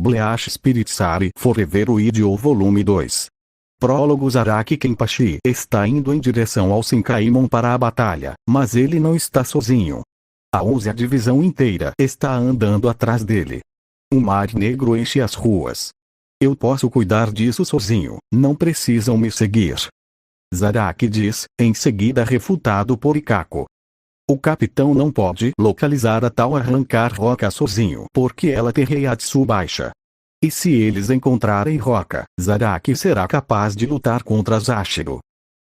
Bleach Spiritsari Forever Video Volume 2. Prólogo. Zaraki Kenpachi está indo em direção ao Senkaimon para a batalha, mas ele não está sozinho. A 11ª divisão inteira está andando atrás dele. Um mar negro enche as ruas. Eu posso cuidar disso sozinho, não precisam me seguir. Zaraki diz, em seguida refutado por Ikako. O capitão não pode localizar a tal arrancar Roca sozinho porque ela tem Reiatsu baixa. E se eles encontrarem Roca, Zaraki será capaz de lutar contra Zashiro.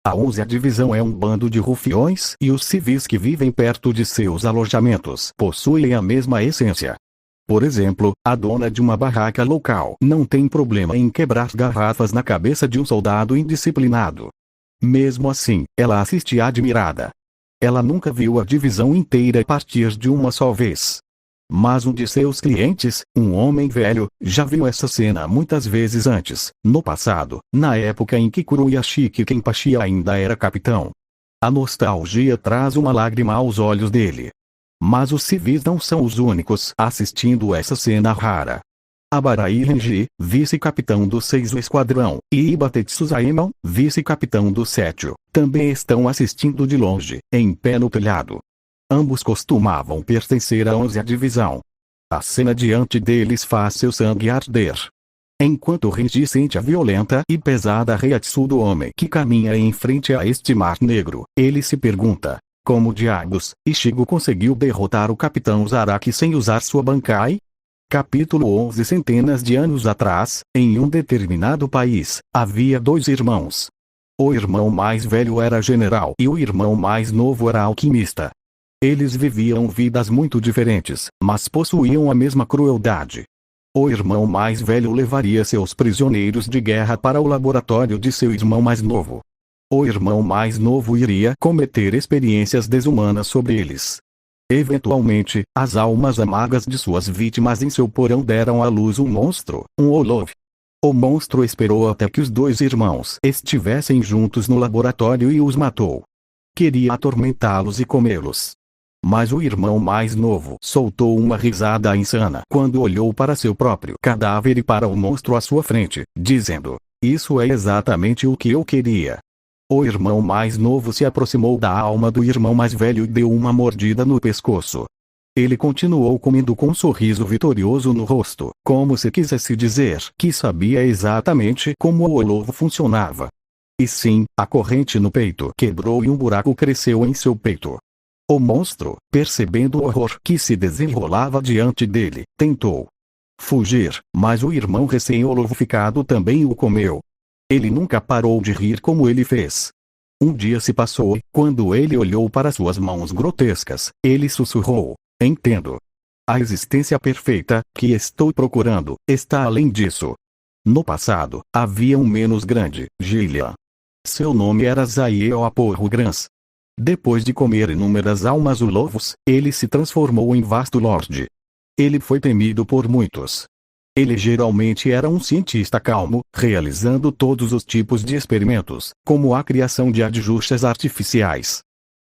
A 11ª divisão é um bando de rufiões e os civis que vivem perto de seus alojamentos possuem a mesma essência. Por exemplo, a dona de uma barraca local não tem problema em quebrar garrafas na cabeça de um soldado indisciplinado. Mesmo assim, ela assiste admirada. Ela nunca viu a divisão inteira partir de uma só vez. Mas um de seus clientes, um homem velho, já viu essa cena muitas vezes antes, no passado, na época em que Kuroyashiki Kenpachi ainda era capitão. A nostalgia traz uma lágrima aos olhos dele. Mas os civis não são os únicos assistindo essa cena rara. Abarai Renji, vice-capitão do 6º Esquadrão, e Iba Tetsuzaemon, vice-capitão do 7º, também estão assistindo de longe, em pé no telhado. Ambos costumavam pertencer à 11ª divisão. A cena diante deles faz seu sangue arder. Enquanto Renji sente a violenta e pesada Reiatsu do homem que caminha em frente a este mar negro, ele se pergunta, como diabos, Ichigo conseguiu derrotar o capitão Zaraki sem usar sua Bankai? Capítulo 11. Centenas de anos atrás, em um determinado país, havia 2 irmãos. O irmão mais velho era general e o irmão mais novo era alquimista. Eles viviam vidas muito diferentes, mas possuíam a mesma crueldade. O irmão mais velho levaria seus prisioneiros de guerra para o laboratório de seu irmão mais novo. O irmão mais novo iria cometer experiências desumanas sobre eles. Eventualmente, as almas amargas de suas vítimas em seu porão deram à luz um monstro, um Olov. O monstro esperou até que os 2 irmãos estivessem juntos no laboratório e os matou. Queria atormentá-los e comê-los. Mas o irmão mais novo soltou uma risada insana quando olhou para seu próprio cadáver e para o monstro à sua frente, dizendo, isso é exatamente o que eu queria. O irmão mais novo se aproximou da alma do irmão mais velho e deu uma mordida no pescoço. Ele continuou comendo com um sorriso vitorioso no rosto, como se quisesse dizer que sabia exatamente como o olovo funcionava. E sim, a corrente no peito quebrou e um buraco cresceu em seu peito. O monstro, percebendo o horror que se desenrolava diante dele, tentou fugir, mas o irmão recém-olovificado também o comeu. Ele nunca parou de rir como ele fez. Um dia se passou e, quando ele olhou para suas mãos grotescas, ele sussurrou, entendo. A existência perfeita, que estou procurando, está além disso. No passado, havia um menos grande, Gillian. Seu nome era Zaio Aporro Grans. Depois de comer inúmeras almas ulovos, ele se transformou em vasto lorde. Ele foi temido por muitos. Ele geralmente era um cientista calmo, realizando todos os tipos de experimentos, como a criação de adjustes artificiais.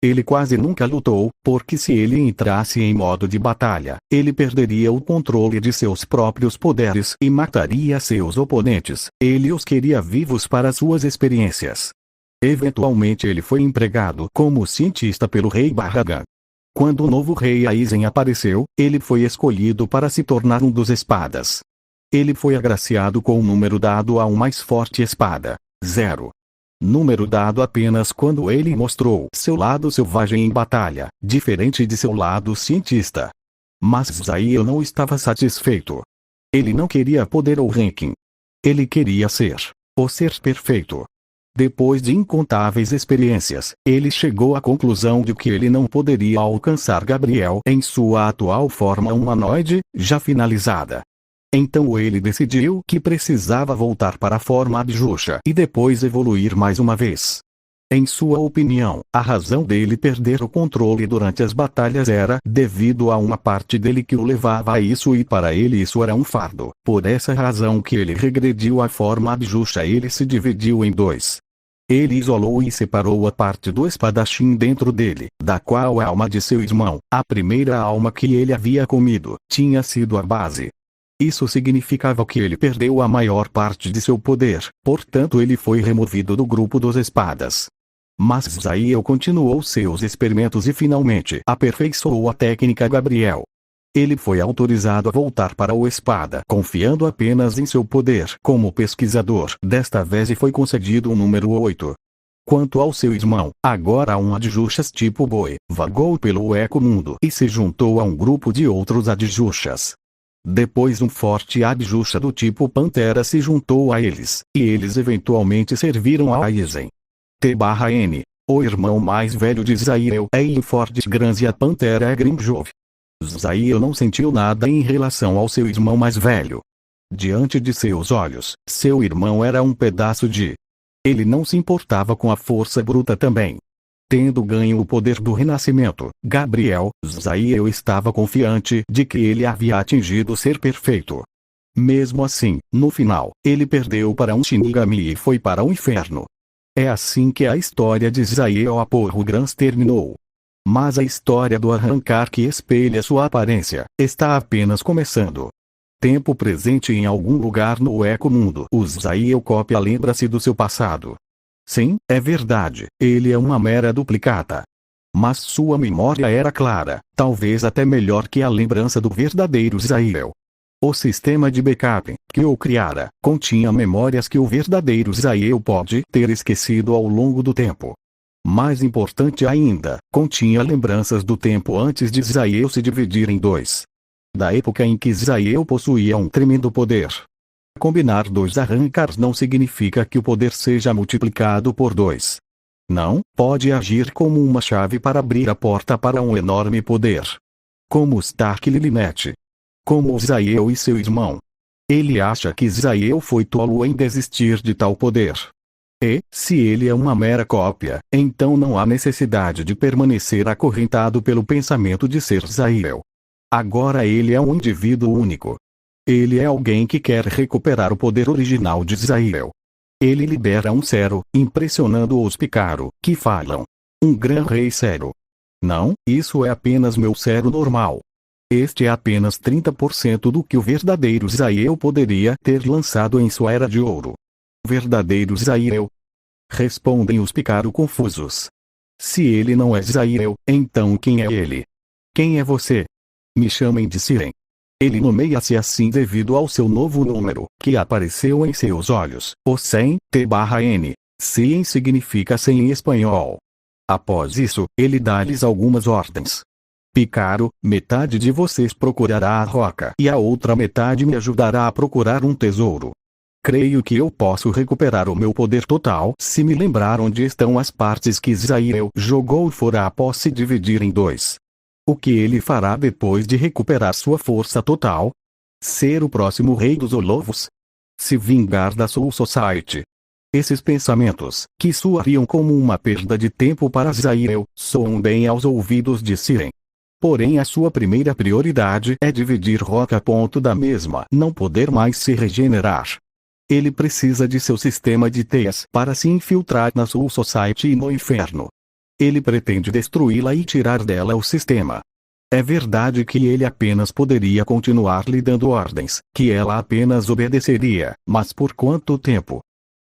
Ele quase nunca lutou, porque se ele entrasse em modo de batalha, ele perderia o controle de seus próprios poderes e mataria seus oponentes. Ele os queria vivos para suas experiências. Eventualmente ele foi empregado como cientista pelo rei Barragan. Quando o novo rei Aizen apareceu, ele foi escolhido para se tornar um dos espadas. Ele foi agraciado com o número dado a uma mais forte espada, 0. Número dado apenas quando ele mostrou seu lado selvagem em batalha, diferente de seu lado cientista. Mas Zaio não estava satisfeito. Ele não queria poder ou ranking. Ele queria ser o ser perfeito. Depois de incontáveis experiências, ele chegou à conclusão de que ele não poderia alcançar Gabriel em sua atual forma humanoide, já finalizada. Então ele decidiu que precisava voltar para a forma Adjusha e depois evoluir mais uma vez. Em sua opinião, a razão dele perder o controle durante as batalhas era devido a uma parte dele que o levava a isso e para ele isso era um fardo. Por essa razão que ele regrediu à forma Adjusha, ele se dividiu em 2. Ele isolou e separou a parte do espadachim dentro dele, da qual a alma de seu irmão, a primeira alma que ele havia comido, tinha sido a base. Isso significava que ele perdeu a maior parte de seu poder, portanto ele foi removido do grupo dos espadas. Mas Zael continuou seus experimentos e finalmente aperfeiçoou a técnica Gabriel. Ele foi autorizado a voltar para o espada confiando apenas em seu poder como pesquisador. Desta vez foi concedido o número 8. Quanto ao seu irmão, agora um adjuxas tipo boi, vagou pelo ecomundo e se juntou a um grupo de outros adjuxas. Depois um forte adjuxa do tipo pantera se juntou a eles, e eles eventualmente serviram a Aizen. T/N. O irmão mais velho de Zael é Ilford Grans e a pantera é Grimjov. Zael não sentiu nada em relação ao seu irmão mais velho. Diante de seus olhos, seu irmão era um pedaço de... Ele não se importava com a força bruta também. Tendo ganho o poder do renascimento, Gabriel, Zael estava confiante de que ele havia atingido ser perfeito. Mesmo assim, no final, ele perdeu para um Shinigami e foi para o inferno. É assim que a história de Zael Grans terminou. Mas a história do arrancar que espelha sua aparência, está apenas começando. Tempo presente em algum lugar no ecomundo. O Zael cópia lembra-se do seu passado. Sim, é verdade, ele é uma mera duplicata. Mas sua memória era clara, talvez até melhor que a lembrança do verdadeiro Zael. O sistema de backup, que o criara, continha memórias que o verdadeiro Zael pode ter esquecido ao longo do tempo. Mais importante ainda, continha lembranças do tempo antes de Zael se dividir em dois. Da época em que Zael possuía um tremendo poder. Combinar dois arrancars não significa que o poder seja multiplicado por 2. Não, pode agir como uma chave para abrir a porta para um enorme poder. Como Stark e Lynette. Como Zael e seu irmão. Ele acha que Zael foi tolo em desistir de tal poder. E, se ele é uma mera cópia, então não há necessidade de permanecer acorrentado pelo pensamento de ser Zael. Agora ele é um indivíduo único. Ele é alguém que quer recuperar o poder original de Zael. Ele libera um Zero, impressionando os Picaro, que falam. Um Gran Rei Zero. Não, isso é apenas meu Zero normal. Este é apenas 30% do que o verdadeiro Zael poderia ter lançado em sua Era de Ouro. Verdadeiro Zael? Respondem os Picaro confusos. Se ele não é Zael, então quem é ele? Quem é você? Me chamem de Siren. Ele nomeia-se assim devido ao seu novo número, que apareceu em seus olhos, o 100, T/N. Siren significa 100 em espanhol. Após isso, ele dá-lhes algumas ordens. Picaro, metade de vocês procurará a roca e a outra metade me ajudará a procurar um tesouro. Creio que eu posso recuperar o meu poder total se me lembrar onde estão as partes que Zael jogou fora após se dividir em 2. O que ele fará depois de recuperar sua força total? Ser o próximo rei dos Olovos? Se vingar da Soul Society? Esses pensamentos, que soariam como uma perda de tempo para Zael, soam bem aos ouvidos de Siren. Porém a sua primeira prioridade é dividir Roca a ponto da mesma não poder mais se regenerar. Ele precisa de seu sistema de teias para se infiltrar na Soul Society e no inferno. Ele pretende destruí-la e tirar dela o sistema. É verdade que ele apenas poderia continuar lhe dando ordens, que ela apenas obedeceria, mas por quanto tempo?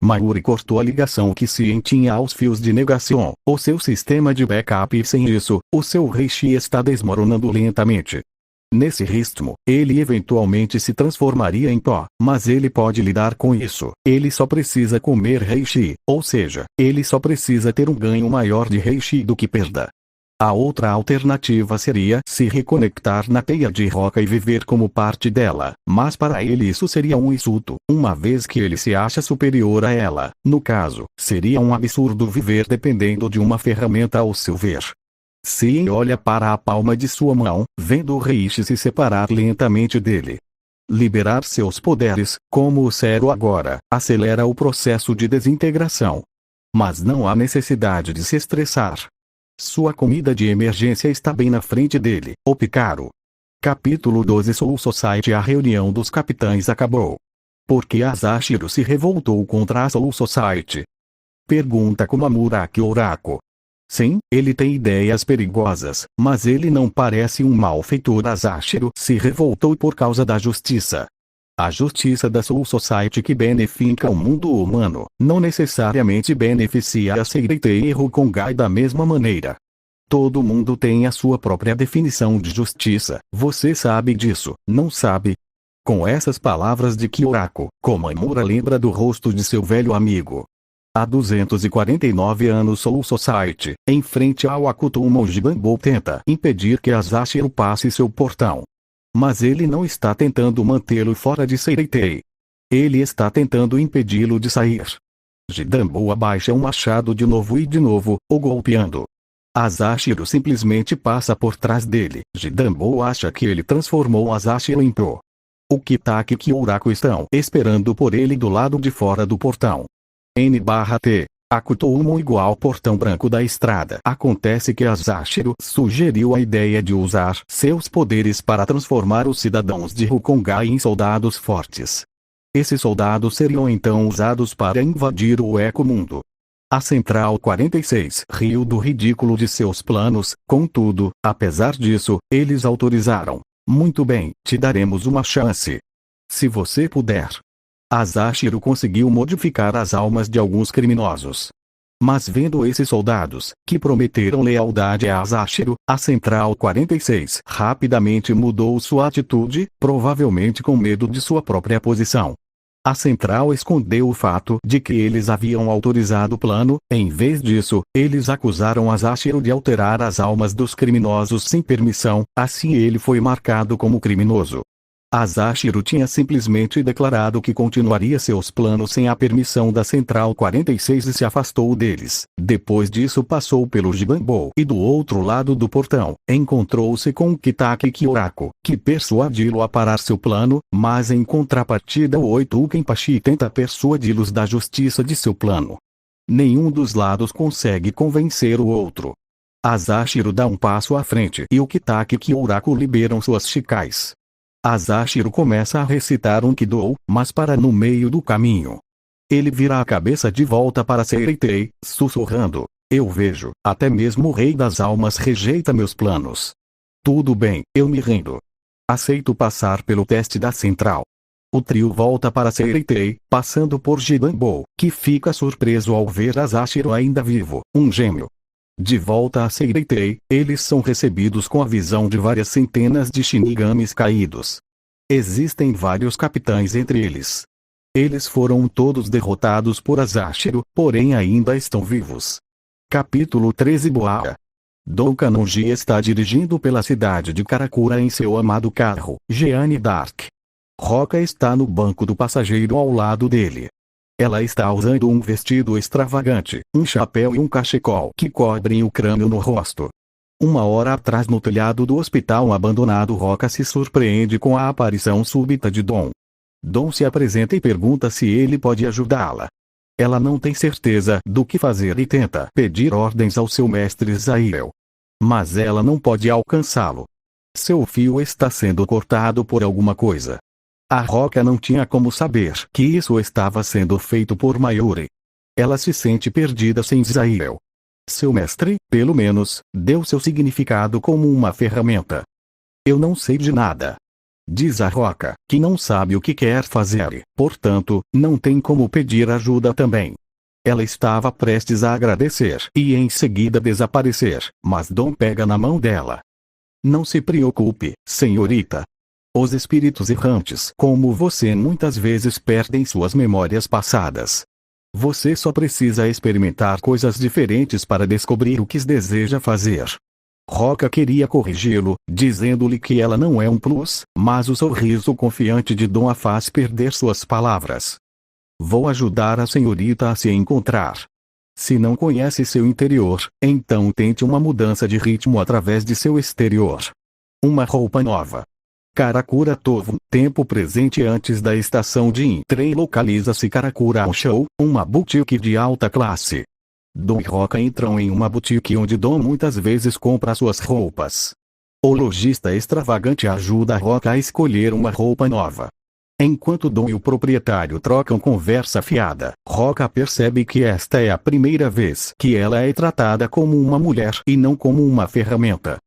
Mayuri cortou a ligação que Sien tinha aos fios de negação, o seu sistema de backup e sem isso, o seu Reishi está desmoronando lentamente. Nesse ritmo, ele eventualmente se transformaria em pó, mas ele pode lidar com isso. Ele só precisa comer Reishi, ou seja, ele só precisa ter um ganho maior de Reishi do que perda. A outra alternativa seria se reconectar na teia de roca e viver como parte dela, mas para ele isso seria um insulto, uma vez que ele se acha superior a ela. No caso, seria um absurdo viver dependendo de uma ferramenta ao seu ver. Sien olha para a palma de sua mão, vendo o Reishi se separar lentamente dele. Liberar seus poderes, como o Zero agora, acelera o processo de desintegração. Mas não há necessidade de se estressar. Sua comida de emergência está bem na frente dele, o Picaro. Capítulo 12 Soul Society. A reunião dos capitães acabou. Por que Asashiro se revoltou contra a Soul Society? Pergunta Komamuraki Orako. Sim, ele tem ideias perigosas, mas ele não parece um malfeitor. Asashiro se revoltou por causa da justiça. A justiça da Soul Society que beneficia o mundo humano, não necessariamente beneficia a Seireitei e Rukongai da mesma maneira. Todo mundo tem a sua própria definição de justiça, você sabe disso, não sabe? Com essas palavras de Kyoraku, Komamura lembra do rosto de seu velho amigo. Há 249 anos Soul Society, em frente ao Akutoumon Jibanbo tenta impedir que Asashiro passe seu portão. Mas ele não está tentando mantê-lo fora de Seireitei. Ele está tentando impedi-lo de sair. Jibanbo abaixa um machado de novo, o golpeando. Asashiro simplesmente passa por trás dele. Jibanbo acha que ele transformou Asashiro em Pro. O Kitaki e Kyoraku estão esperando por ele do lado de fora do portão. N/T. Akutoumon igual portão branco da estrada. Acontece que Asashiro sugeriu a ideia de usar seus poderes para transformar os cidadãos de Rukongai em soldados fortes. Esses soldados seriam então usados para invadir o Eco-Mundo. A Central 46 riu do ridículo de seus planos, contudo, apesar disso, eles autorizaram. Muito bem, te daremos uma chance. Se você puder. Asashiro conseguiu modificar as almas de alguns criminosos. Mas vendo esses soldados, que prometeram lealdade a Asashiro, a Central 46 rapidamente mudou sua atitude, provavelmente com medo de sua própria posição. A Central escondeu o fato de que eles haviam autorizado o plano, em vez disso, eles acusaram Asashiro de alterar as almas dos criminosos sem permissão, assim ele foi marcado como criminoso. Asashiro tinha simplesmente declarado que continuaria seus planos sem a permissão da Central 46 e se afastou deles. Depois disso passou pelo Jibanbo e do outro lado do portão, encontrou-se com Kitaki e Kyoraku, que persuadiu-lo a parar seu plano, mas em contrapartida o Oito Kenpachi tenta persuadi-los da justiça de seu plano. Nenhum dos lados consegue convencer o outro. Asashiro dá um passo à frente e o Kitaki e Kyoraku liberam suas chikais. Asashiro começa a recitar um Kido, mas para no meio do caminho. Ele vira a cabeça de volta para Seireitei, sussurrando: eu vejo, até mesmo o Rei das Almas rejeita meus planos. Tudo bem, eu me rendo. Aceito passar pelo teste da Central. O trio volta para Seireitei, passando por Jibanbo, que fica surpreso ao ver Asashiro ainda vivo, um gêmeo. De volta a Seireitei, eles são recebidos com a visão de várias centenas de Shinigamis caídos. Existem vários capitães entre eles. Eles foram todos derrotados por Asashiro, porém ainda estão vivos. Capítulo 13 Boa. Dou Kanonji está dirigindo pela cidade de Karakura em seu amado carro, Jeanne d'Arc. Roca está no banco do passageiro ao lado dele. Ela está usando um vestido extravagante, um chapéu e um cachecol que cobrem o crânio no rosto. Uma hora atrás no telhado do hospital abandonado Roca se surpreende com a aparição súbita de Dom. Dom se apresenta e pergunta se ele pode ajudá-la. Ela não tem certeza do que fazer e tenta pedir ordens ao seu mestre Zael. Mas ela não pode alcançá-lo. Seu fio está sendo cortado por alguma coisa. A Roca não tinha como saber que isso estava sendo feito por Mayuri. Ela se sente perdida sem Zael. Seu mestre, pelo menos, deu seu significado como uma ferramenta. Eu não sei de nada. Diz a Roca, que não sabe o que quer fazer e, portanto, não tem como pedir ajuda também. Ela estava prestes a agradecer e em seguida desaparecer, mas Dom pega na mão dela. Não se preocupe, senhorita. Os espíritos errantes como você muitas vezes perdem suas memórias passadas. Você só precisa experimentar coisas diferentes para descobrir o que deseja fazer. Roca queria corrigi-lo, dizendo-lhe que ela não é um plus, mas o sorriso confiante de Dom a faz perder suas palavras. Vou ajudar a senhorita a se encontrar. Se não conhece seu interior, então tente uma mudança de ritmo através de seu exterior. Uma roupa nova. Karakura Tovo, tempo presente antes da estação de trem localiza-se Karakura Show, uma boutique de alta classe. Dom e Roca entram em uma boutique onde Dom muitas vezes compra suas roupas. O lojista extravagante ajuda a Roca a escolher uma roupa nova. Enquanto Dom e o proprietário trocam conversa fiada, Roca percebe que esta é a primeira vez que ela é tratada como uma mulher e não como uma ferramenta.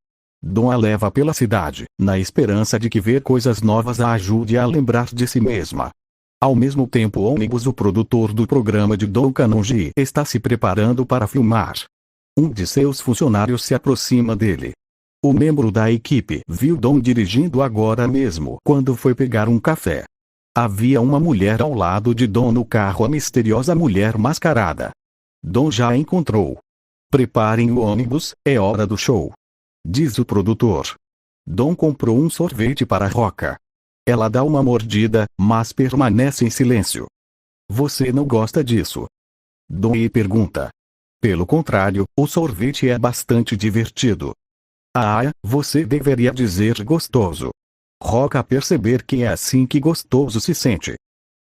Don a leva pela cidade, na esperança de que ver coisas novas a ajude a lembrar de si mesma. Ao mesmo tempo, Ônibus, o produtor do programa de Don Kanonji, está se preparando para filmar. Um de seus funcionários se aproxima dele. O membro da equipe viu Don dirigindo agora mesmo quando foi pegar um café. Havia uma mulher ao lado de Don no carro, a misteriosa mulher mascarada. Don já a encontrou. Preparem o ônibus, é hora do show, diz o produtor. Don comprou um sorvete para Roca. Ela dá uma mordida, mas permanece em silêncio. Você não gosta disso? Don lhe pergunta. Pelo contrário, o sorvete é bastante divertido. Ah, você deveria dizer gostoso. Roca a perceber que é assim que gostoso se sente.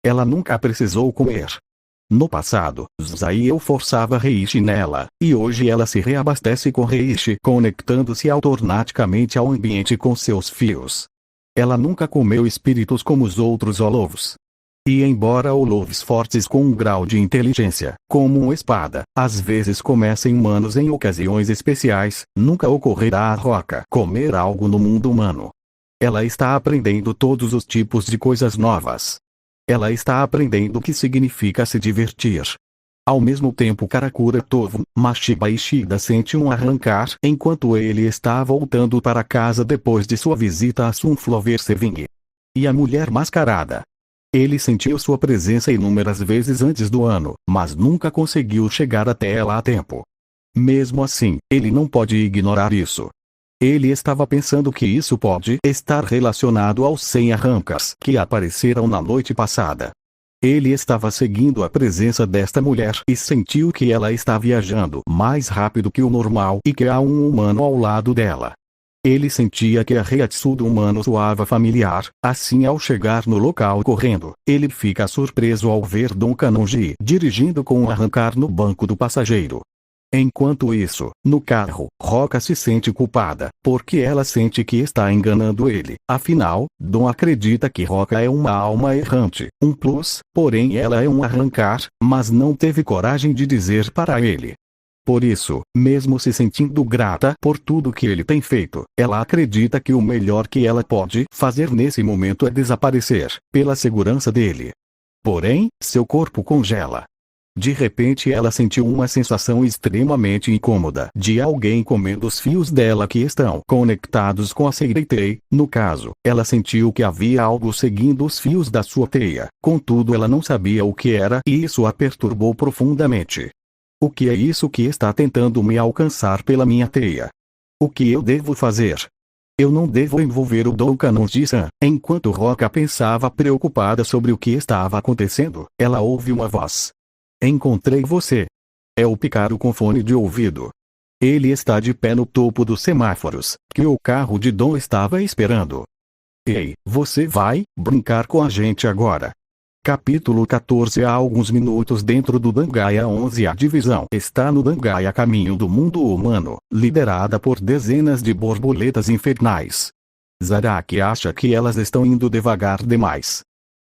Ela nunca precisou comer. No passado, Zaiel forçava reishi nela, e hoje ela se reabastece com reishi, conectando-se automaticamente ao ambiente com seus fios. Ela nunca comeu espíritos como os outros Olofs. E embora Olofs fortes com um grau de inteligência, como uma espada, às vezes comessem humanos em ocasiões especiais, nunca ocorrerá a Roca comer algo no mundo humano. Ela está aprendendo todos os tipos de coisas novas. Ela está aprendendo o que significa se divertir. Ao mesmo tempo, Karakura Tovu, Mashiba Ishida sente um arrancar enquanto ele está voltando para casa depois de sua visita a Sunflower Seving. E a mulher mascarada. Ele sentiu sua presença inúmeras vezes antes do ano, mas nunca conseguiu chegar até ela a tempo. Mesmo assim, ele não pode ignorar isso. Ele estava pensando que isso pode estar relacionado aos 100 arrancas que apareceram na noite passada. Ele estava seguindo a presença desta mulher e sentiu que ela está viajando mais rápido que o normal e que há um humano ao lado dela. Ele sentia que a Reiatsu do humano soava familiar, assim ao chegar no local correndo, ele fica surpreso ao ver Don Kanonji dirigindo com um arrancar no banco do passageiro. Enquanto isso, no carro, Roca se sente culpada, porque ela sente que está enganando ele. Afinal, Don acredita que Roca é uma alma errante, um plus, porém ela é um arrancar, mas não teve coragem de dizer para ele. Por isso, mesmo se sentindo grata por tudo que ele tem feito, ela acredita que o melhor que ela pode fazer nesse momento é desaparecer, pela segurança dele. Porém, seu corpo congela. De repente ela sentiu uma sensação extremamente incômoda de alguém comendo os fios dela que estão conectados com a Seireitei. No caso, ela sentiu que havia algo seguindo os fios da sua teia, contudo ela não sabia o que era e isso a perturbou profundamente. O que é isso que está tentando me alcançar pela minha teia? O que eu devo fazer? Eu não devo envolver o Don Kanonji-san. Enquanto Roca pensava preocupada sobre o que estava acontecendo, ela ouve uma voz. Encontrei você. É o Picaro com fone de ouvido. Ele está de pé no topo dos semáforos, que o carro de Don estava esperando. Ei, você vai brincar com a gente agora? Capítulo 14. Há alguns minutos dentro do Dangaia 11. A divisão está no Dangaia caminho do mundo humano, liderada por dezenas de borboletas infernais. Zaraki acha que elas estão indo devagar demais.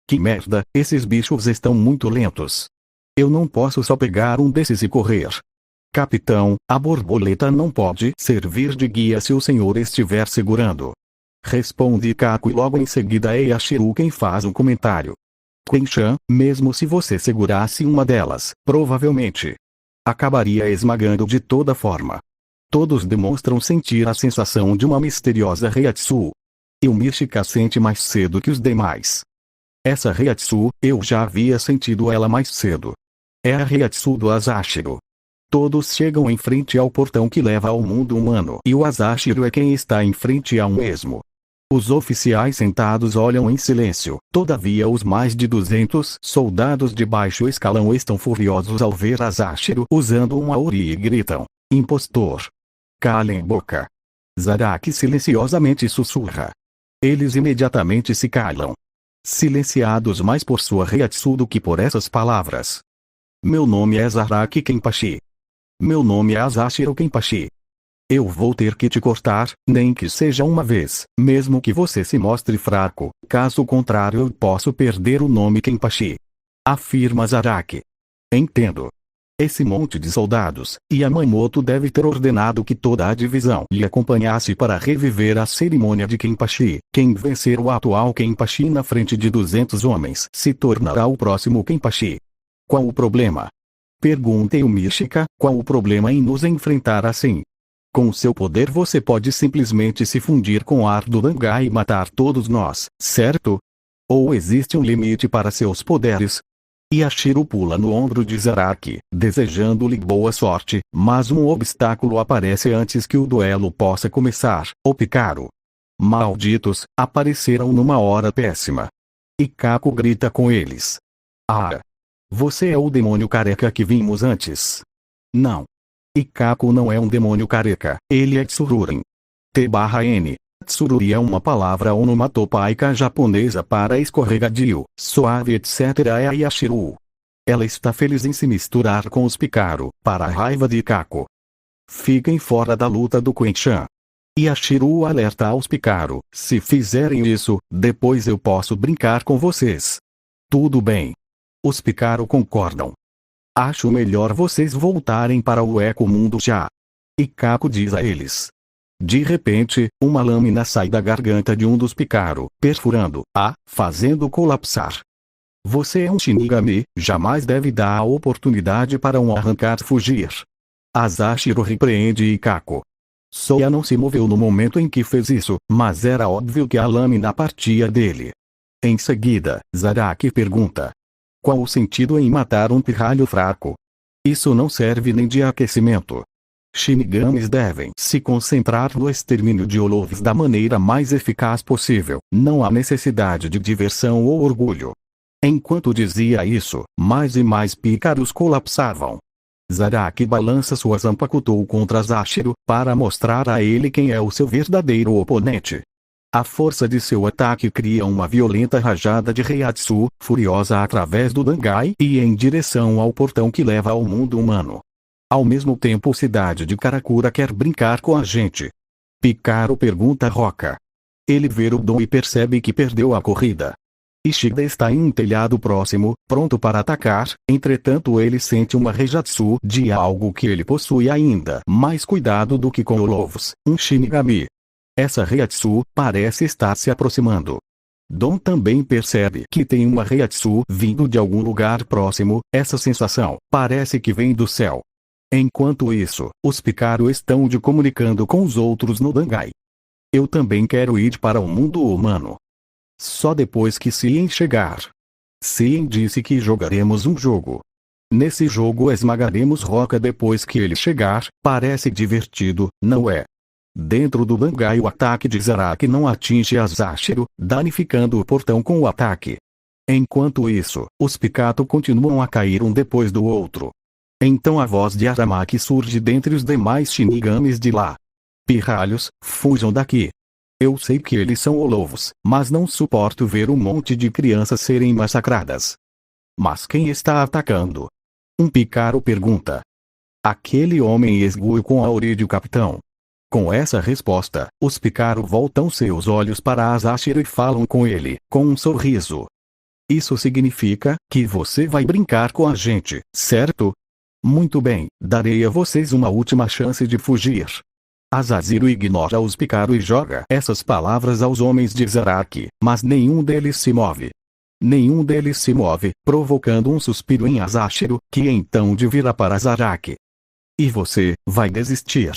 Que merda, esses bichos estão muito lentos. Eu não posso só pegar um desses e correr. Capitão, a borboleta não pode servir de guia se o senhor estiver segurando. Responde Kaku e logo em seguida é Yashiru quem faz um comentário. Quenchan, mesmo se você segurasse uma delas, provavelmente acabaria esmagando de toda forma. Todos demonstram sentir a sensação de uma misteriosa Reiatsu. E o Mishika sente mais cedo que os demais. Essa Reiatsu, eu já havia sentido ela mais cedo. É a Reiatsu do Asashiro. Todos chegam em frente ao portão que leva ao mundo humano e o Asashiro é quem está em frente ao mesmo. Os oficiais sentados olham em silêncio, todavia os mais de 200 soldados de baixo escalão estão furiosos ao ver Asashiro usando uma Ori e gritam: impostor! Calem boca! Zaraki silenciosamente sussurra. Eles imediatamente se calam. Silenciados mais por sua Reiatsu do que por essas palavras. Meu nome é Zaraki Kenpachi. Meu nome é Asashiro Kenpachi. Eu vou ter que te cortar, nem que seja uma vez, mesmo que você se mostre fraco, caso contrário eu posso perder o nome Kenpachi. Afirma Zaraki. Entendo. esse monte de soldados, e Yamamoto deve ter ordenado que toda a divisão lhe acompanhasse para reviver a cerimônia de Kenpachi. Quem vencer o atual Kenpachi na frente de 200 homens se tornará o próximo Kenpachi. Qual o problema? Perguntei o Mishika, qual o problema em nos enfrentar assim? Com seu poder você pode simplesmente se fundir com o ar do Dangai e matar todos nós, certo? Ou existe um limite para seus poderes? Yashiro pula no ombro de Zaraki, desejando-lhe boa sorte, mas um obstáculo aparece antes que o duelo possa começar: o Picaro. Malditos, apareceram numa hora péssima. E Kako grita com eles. Ah! Você é o demônio careca que vimos antes. Não. E Kako não é um demônio careca, ele é Tsururin. T/N. Tsururi é uma palavra onomatopaica japonesa para escorregadio, suave etc. É a Yashiro. Ela está feliz em se misturar com os Picaro, para a raiva de Kako. Fiquem fora da luta do Quenchan. Yashiro alerta aos Picaro: se fizerem isso, depois eu posso brincar com vocês. Tudo bem. Os Picaro concordam. Acho melhor vocês voltarem para o Eco-Mundo já. E Kako diz a eles. De repente, uma lâmina sai da garganta de um dos Picaro, perfurando-a, fazendo colapsar. Você é um Shinigami, jamais deve dar a oportunidade para um arrancar fugir. Asashiro repreende Ikako. Soya não se moveu no momento em que fez isso, mas era óbvio que a lâmina partia dele. Em seguida, Zaraki pergunta. Qual o sentido em matar um pirralho fraco? Isso não serve nem de aquecimento. Shinigamis devem se concentrar no extermínio de Olofs da maneira mais eficaz possível, não há necessidade de diversão ou orgulho. Enquanto dizia isso, mais e mais pícaros colapsavam. Zaraki balança sua Zanpakutou contra Asashiro, para mostrar a ele quem é o seu verdadeiro oponente. A força de seu ataque cria uma violenta rajada de Reiatsu, furiosa através do Dangai e em direção ao portão que leva ao mundo humano. Ao mesmo tempo, a cidade de Karakura quer brincar com a gente. Picaro pergunta a Roca. Ele vê o Dom e percebe que perdeu a corrida. Ishida está em um telhado próximo, pronto para atacar, entretanto ele sente uma Reijatsu de algo que ele possui ainda mais cuidado do que com Olofs, um Shinigami. Essa Reiatsu parece estar se aproximando. Dom também percebe que tem uma Reiatsu vindo de algum lugar próximo, essa sensação parece que vem do céu. Enquanto isso, os Picaro estão de comunicando com os outros no Dangai. Eu também quero ir para o mundo humano. Só depois que Sien chegar. Sien disse que jogaremos um jogo. Nesse jogo esmagaremos Roca depois que ele chegar, parece divertido, não é? Dentro do Dangai o ataque de Zaraki não atinge Asashiro, danificando o portão com o ataque. Enquanto isso, os Pikato continuam a cair um depois do outro. Então a voz de Aramaki surge dentre os demais Shinigamis de lá. Pirralhos, fujam daqui. Eu sei que eles são Olofs, mas não suporto ver um monte de crianças serem massacradas. Mas quem está atacando? Um Picaro pergunta. Aquele homem esguio com a orelha, capitão. Com essa resposta, os Picaro voltam seus olhos para Asashiro e falam com ele, com um sorriso. Isso significa que você vai brincar com a gente, certo? Muito bem, darei a vocês uma última chance de fugir. Asashiro ignora os Picaro e joga essas palavras aos homens de Zaraki, mas nenhum deles se move. Nenhum deles se move, provocando um suspiro em Asashiro, que então vira para Zaraki. E você, vai desistir?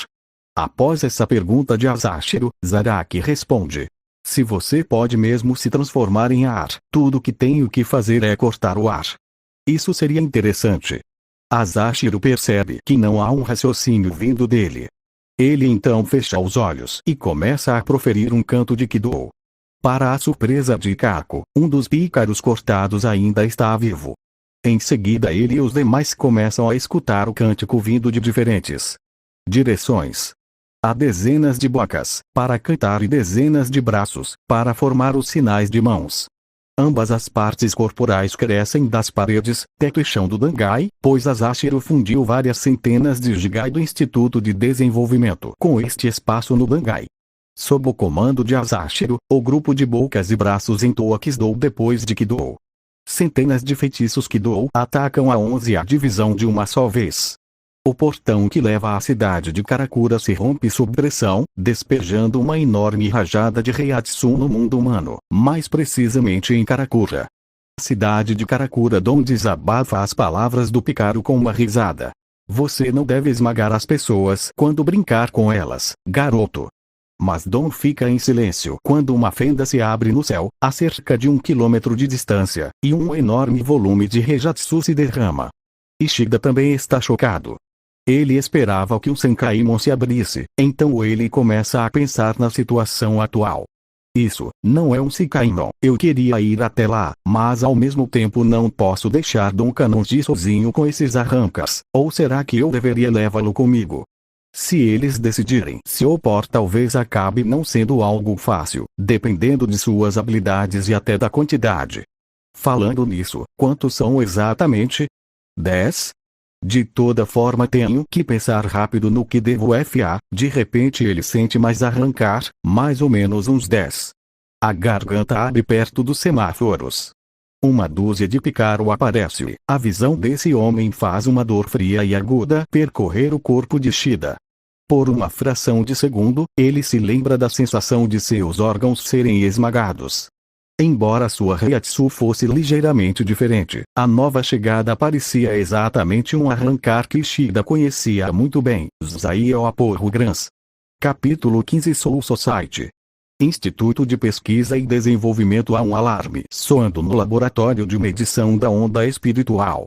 Após essa pergunta de Asashiro, Zaraki responde. Se você pode mesmo se transformar em ar, tudo que tenho que fazer é cortar o ar. Isso seria interessante. Asashiro percebe que não há um raciocínio vindo dele. Ele então fecha os olhos e começa a proferir um canto de Kido. Para a surpresa de Kako, um dos pícaros cortados ainda está vivo. Em seguida ele e os demais começam a escutar o cântico vindo de diferentes direções. Há dezenas de bocas para cantar e dezenas de braços para formar os sinais de mãos. Ambas as partes corporais crescem das paredes, teto e chão do Dangai, pois Asashiro fundiu várias centenas de Jigai do Instituto de Desenvolvimento com este espaço no Dangai. Sob o comando de Asashiro, o grupo de bocas e braços entoa Kido depois de Kido. Centenas de feitiços Kido atacam a 11ª divisão de uma só vez. O portão que leva à cidade de Karakura se rompe sob pressão, despejando uma enorme rajada de Reiatsu no mundo humano, mais precisamente em Karakura. A cidade de Karakura Dom desabafa as palavras do Picaro com uma risada. Você não deve esmagar as pessoas quando brincar com elas, garoto. Mas Dom fica em silêncio quando uma fenda se abre no céu, a cerca de 1 quilômetro de distância, e um enorme volume de Reijatsu se derrama. Ishida também está chocado. Ele esperava que o Senkaimon se abrisse, então ele começa a pensar na situação atual. Isso não é um Senkaimon. Eu queria ir até lá, mas ao mesmo tempo não posso deixar Dom Kanonji sozinho com esses arrancas, ou será que eu deveria levá-lo comigo? Se eles decidirem se opor, talvez acabe não sendo algo fácil, dependendo de suas habilidades e até da quantidade. Falando nisso, quantos são exatamente? 10? De toda forma tenho que pensar rápido no que devo FA, de repente ele sente mais arrancar, mais ou menos uns 10. A garganta abre perto dos semáforos. Uma dúzia de Picaro aparece. A visão desse homem faz uma dor fria e aguda percorrer o corpo de Shida. Por uma fração de segundo, ele se lembra da sensação de seus órgãos serem esmagados. Embora sua Reiatsu fosse ligeiramente diferente, a nova chegada parecia exatamente um arrancar que Shida conhecia muito bem. Zaio Aporro Grans. Capítulo 15 Soul Society. Instituto de Pesquisa e Desenvolvimento. Há um alarme soando no laboratório de medição da onda espiritual.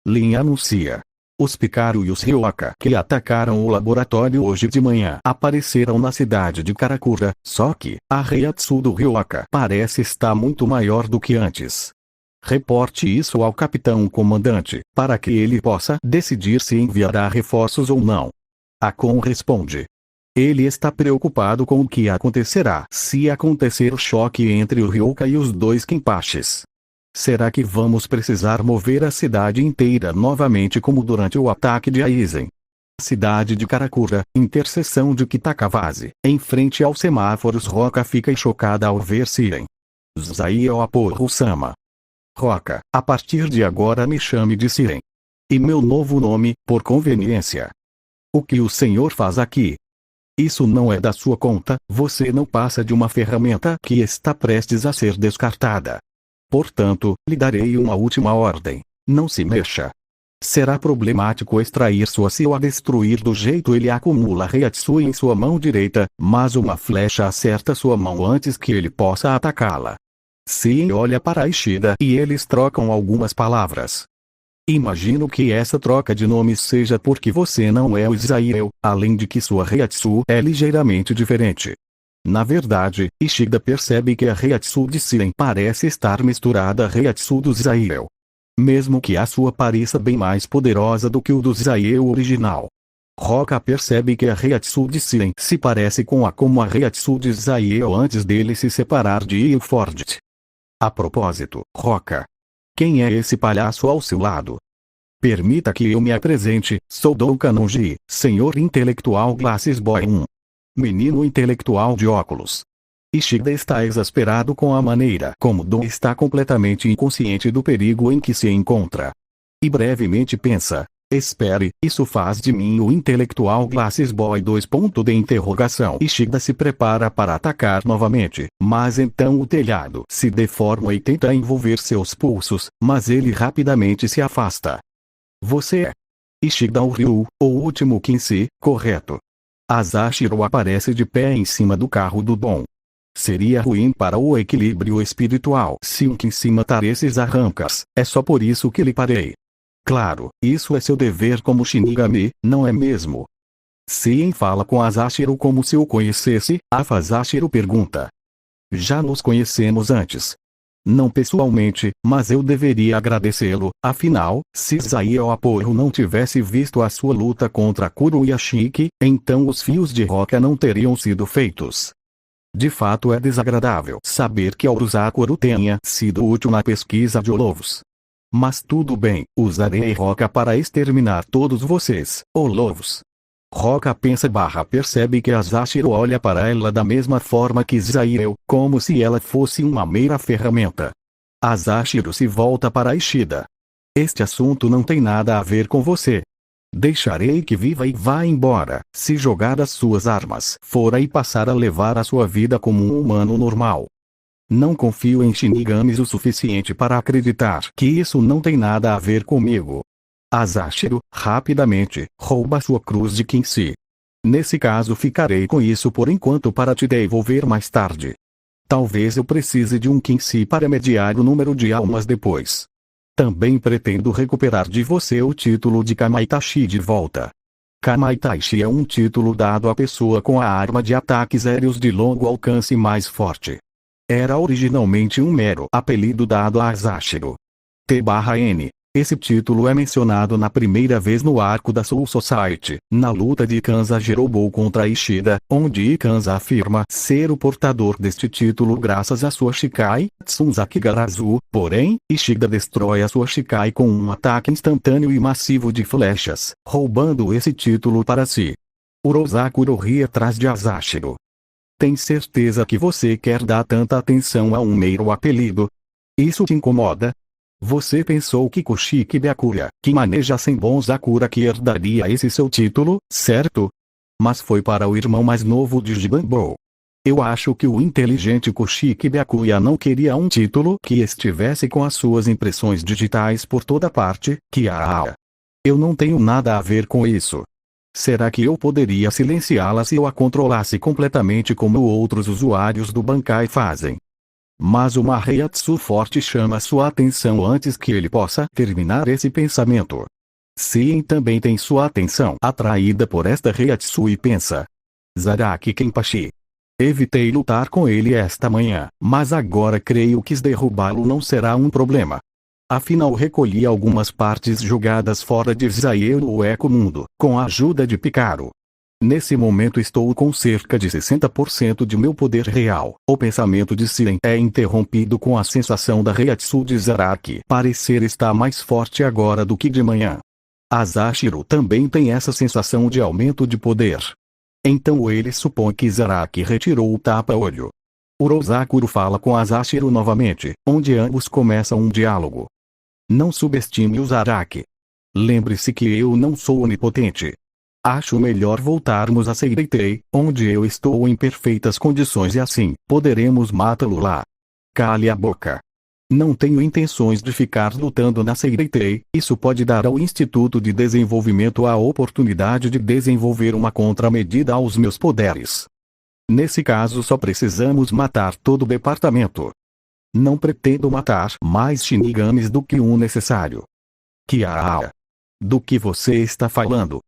Lin anuncia. Os Picaro e os Ryoka que atacaram o laboratório hoje de manhã apareceram na cidade de Karakura, só que a Reiatsu do Ryoka parece estar muito maior do que antes. Reporte isso ao capitão comandante, para que ele possa decidir se enviará reforços ou não. Akon responde. Ele está preocupado com o que acontecerá se acontecer o choque entre o Ryoka e os dois Kenpachis. Será que vamos precisar mover a cidade inteira novamente como durante o ataque de Aizen? Cidade de Karakura, interseção de Kitakawaze, em frente aos semáforos. Roka fica chocada ao ver Siren. Zaio Aporro-sama. Roka, a partir de agora me chame de Siren. E meu novo nome, por conveniência. O que o senhor faz aqui? Isso não é da sua conta, você não passa de uma ferramenta que está prestes a ser descartada. Portanto, lhe darei uma última ordem. Não se mexa. Será problemático extrair sua se ou a destruir do jeito ele acumula Reiatsu em sua mão direita, mas uma flecha acerta sua mão antes que ele possa atacá-la. Sien olha para Ishida e eles trocam algumas palavras. Imagino que essa troca de nomes seja porque você não é o Zaio, além de que sua Reiatsu é ligeiramente diferente. Na verdade, Ishida percebe que a Reiatsu de Siren parece estar misturada à Reiatsu do Zaio. Mesmo que a sua pareça bem mais poderosa do que o do Zaio original. Roka percebe que a Reiatsu de Siren se parece com a Reiatsu de Zaio antes dele se separar de Ilford. A propósito, Roka. Quem é esse palhaço ao seu lado? Permita que eu me apresente, sou Dom Kanonji, senhor intelectual Glasses Boy 1. Menino intelectual de óculos. Ishida está exasperado com a maneira como Dom está completamente inconsciente do perigo em que se encontra. E brevemente pensa, espere, isso faz de mim o intelectual Glasses Boy 2. Ishida se prepara para atacar novamente, mas então o telhado se deforma e tenta envolver seus pulsos, mas ele rapidamente se afasta. Você é Ishida Ryu, o último Quincy, correto? Asashiro aparece de pé em cima do carro do Dom. Seria ruim para o equilíbrio espiritual se um Quincy matar esses arrancas, é só por isso que lhe parei. Claro, isso é seu dever como Shinigami, não é mesmo? Sien fala com Asashiro como se o conhecesse. Asashiro pergunta. Já nos conhecemos antes. Não pessoalmente, mas eu deveria agradecê-lo, afinal, se Zaio Aporro não tivesse visto a sua luta contra Kuro Yashiki, então os fios de roca não teriam sido feitos. De fato é desagradável saber que Aurusakuro tenha sido útil na pesquisa de Olobos. Mas tudo bem, usarei roca para exterminar todos vocês, Olobos. Roka pensa/percebe que Asashiro olha para ela da mesma forma que Zaio, como se ela fosse uma mera ferramenta. Asashiro se volta para Ishida. Este assunto não tem nada a ver com você. Deixarei que viva e vá embora, se jogar as suas armas fora e passar a levar a sua vida como um humano normal. Não confio em Shinigamis o suficiente para acreditar que isso não tem nada a ver comigo. Asashiro, rapidamente, rouba sua cruz de Kinshi. Nesse caso ficarei com isso por enquanto para te devolver mais tarde. Talvez eu precise de um Kinshi para mediar o número de almas depois. Também pretendo recuperar de você o título de Kamaitachi de volta. Kamaitachi é um título dado à pessoa com a arma de ataques aéreos de longo alcance mais forte. Era originalmente um mero apelido dado a Asashiro. T/N. Esse título é mencionado na primeira vez no arco da Soul Society, na luta de Kanza Jirobou contra Ishida, onde Kanza afirma ser o portador deste título graças à sua Shikai, Tsunzaki Garazu, porém, Ishida destrói a sua Shikai com um ataque instantâneo e massivo de flechas, roubando esse título para si. Urosakuro ri atrás de Asashiro. Tem certeza que você quer dar tanta atenção a um mero apelido? Isso te incomoda? Você pensou que Koshiki Byakuya, que maneja Senbon Sakura, que herdaria esse seu título, certo? Mas foi para o irmão mais novo de Jibanbo. Eu acho que o inteligente Koshiki Byakuya não queria um título que estivesse com as suas impressões digitais por toda parte, Eu não tenho nada a ver com isso. Será que eu poderia silenciá-la se eu a controlasse completamente como outros usuários do Bankai fazem? Mas uma Reiatsu forte chama sua atenção antes que ele possa terminar esse pensamento. Sien também tem sua atenção atraída por esta Reiatsu e pensa: Zaraki Kenpachi. Evitei lutar com ele esta manhã, mas agora creio que derrubá-lo não será um problema. Afinal recolhi algumas partes jogadas fora de Zael no Eco Mundo, com a ajuda de Picaro. Nesse momento estou com cerca de 60% de meu poder real. O pensamento de Siren é interrompido com a sensação da Reiatsu de Zaraki parecer estar mais forte agora do que de manhã. Asashiro também tem essa sensação de aumento de poder. Então ele supõe que Zaraki retirou o tapa-olho. Urosakuro fala com Asashiro novamente, onde ambos começam um diálogo. Não subestime o Zaraki. Lembre-se que eu não sou onipotente. Acho melhor voltarmos a Seireitei, onde eu estou em perfeitas condições e assim, poderemos matá-lo lá. Cale a boca. Não tenho intenções de ficar lutando na Seireitei, isso pode dar ao Instituto de Desenvolvimento a oportunidade de desenvolver uma contramedida aos meus poderes. Nesse caso só precisamos matar todo o departamento. Não pretendo matar mais Shinigamis do que um necessário. Do que você está falando?